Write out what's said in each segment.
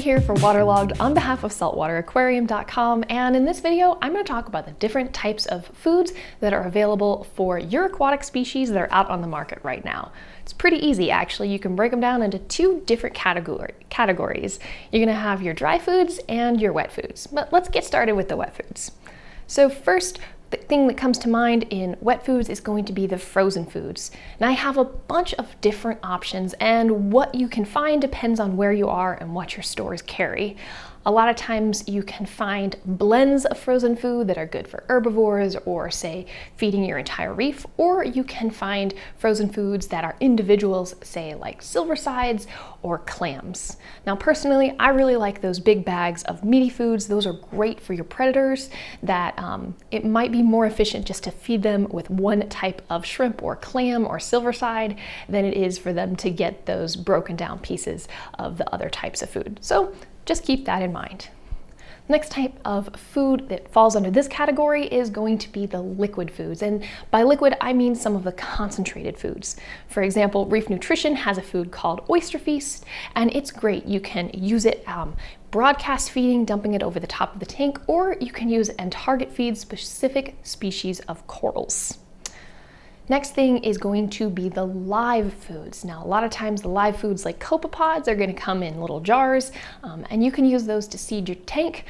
Here for Waterlogged on behalf of saltwateraquarium.com, and in this video I'm going to talk about the different types of foods that are available for your aquatic species that are out on the market right now. It's pretty easy actually. You can break them down into two different categories. You're going to have your dry foods and your wet foods, but let's get started with the wet foods. So first, the thing that comes to mind in wet foods is going to be the frozen foods. And I have a bunch of different options, and what you can find depends on where you are and what your stores carry. A lot of times you can find blends of frozen food that are good for herbivores or say feeding your entire reef, or you can find frozen foods that are individuals, say like silver sides or clams. Now personally, I really like those big bags of meaty foods. Those are great for your predators that it might be more efficient just to feed them with one type of shrimp or clam or silver side than it is for them to get those broken down pieces of the other types of food. So just keep that in mind. The next type of food that falls under this category is going to be the liquid foods. And by liquid, I mean some of the concentrated foods. For example, Reef Nutrition has a food called Oyster Feast, and it's great. You can use it broadcast feeding, dumping it over the top of the tank, or you can use it and target feed specific species of corals. Next thing is going to be the live foods. Now, a lot of times the live foods like copepods are going to come in little jars, and you can use those to seed your tank.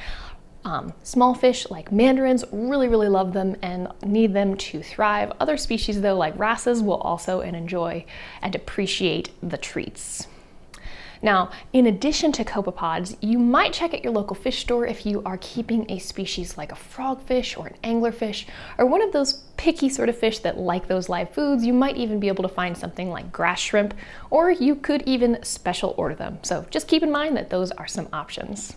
Small fish like mandarins really love them and need them to thrive. Other species though, like wrasses, will also enjoy and appreciate the treats. Now, in addition to copepods, you might check at your local fish store if you are keeping a species like a frogfish or an anglerfish, or one of those picky sort of fish that like those live foods. You might even be able to find something like grass shrimp, or you could even special order them. So just keep in mind that those are some options.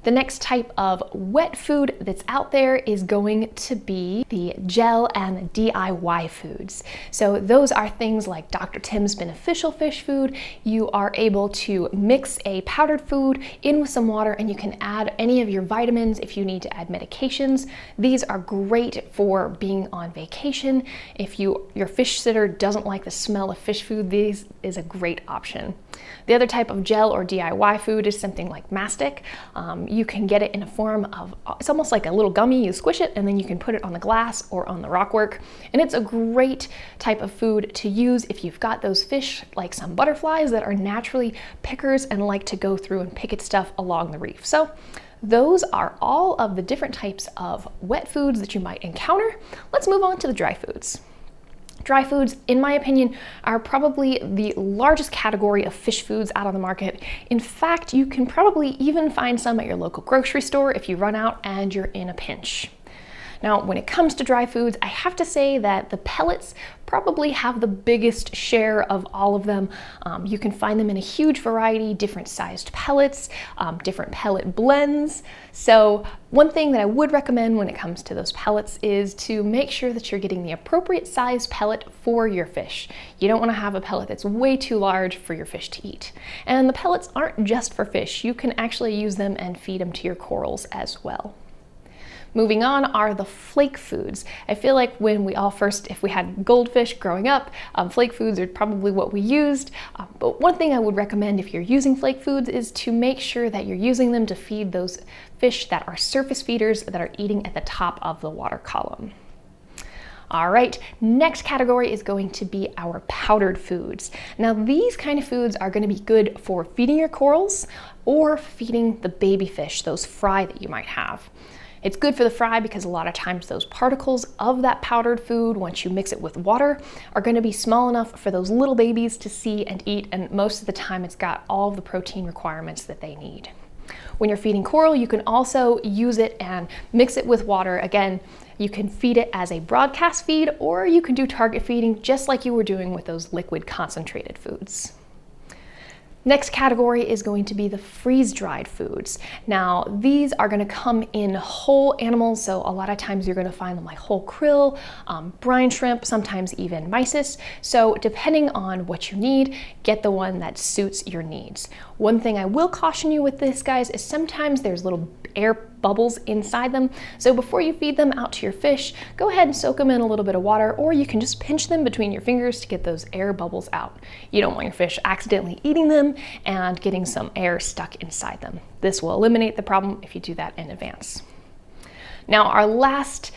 The next type of wet food that's out there is going to be the gel and DIY foods. So those are things like Dr. Tim's beneficial fish food. You are able to mix a powdered food in with some water, and you can add any of your vitamins if you need to add medications. These are great for being on vacation. If your fish sitter doesn't like the smell of fish food, this is a great option. The other type of gel or DIY food is something like mastic. You can get it in a form of, it's almost like a little gummy. You squish it and then you can put it on the glass or on the rockwork. And it's a great type of food to use if you've got those fish like some butterflies that are naturally pickers and like to go through and pick at stuff along the reef. So those are all of the different types of wet foods that you might encounter. Let's move on to the dry foods. Dry foods, in my opinion, are probably the largest category of fish foods out on the market. In fact, you can probably even find some at your local grocery store if you run out and you're in a pinch. Now, when it comes to dry foods, I have to say that the pellets probably have the biggest share of all of them. You can find them in a huge variety, different sized pellets, different pellet blends. So one thing that I would recommend when it comes to those pellets is to make sure that you're getting the appropriate size pellet for your fish. You don't want to have a pellet that's way too large for your fish to eat. And the pellets aren't just for fish. You can actually use them and feed them to your corals as well. Moving on are the flake foods. I feel like when we all first, if we had goldfish growing up, flake foods are probably what we used. But one thing I would recommend if you're using flake foods is to make sure that you're using them to feed those fish that are surface feeders that are eating at the top of the water column. All right, next category is going to be our powdered foods. Now these kind of foods are going to be good for feeding your corals or feeding the baby fish, those fry that you might have. It's good for the fry because a lot of times those particles of that powdered food, once you mix it with water, are going to be small enough for those little babies to see and eat, and most of the time it's got all of the protein requirements that they need. When you're feeding coral, you can also use it and mix it with water. Again, you can feed it as a broadcast feed, or you can do target feeding just like you were doing with those liquid concentrated foods. Next category is going to be the freeze-dried foods. Now, these are going to come in whole animals, so a lot of times you're going to find them like whole krill, brine shrimp, sometimes even mysis. So depending on what you need, get the one that suits your needs. One thing I will caution you with this, guys, is sometimes there's little air bubbles inside them. So before you feed them out to your fish, go ahead and soak them in a little bit of water, or you can just pinch them between your fingers to get those air bubbles out. You don't want your fish accidentally eating them and getting some air stuck inside them. This will eliminate the problem if you do that in advance. Now, our last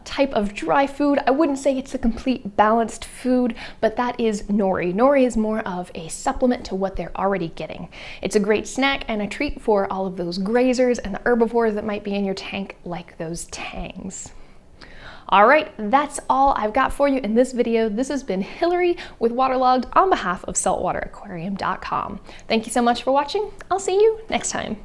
type of dry food, I wouldn't say it's a complete balanced food, but that is nori. Nori is more of a supplement to what they're already getting. It's a great snack and a treat for all of those grazers and the herbivores that might be in your tank, like those tangs. All right, that's all I've got for you in this video. This has been Hilary with Waterlogged on behalf of saltwateraquarium.com. Thank you so much for watching. I'll see you next time.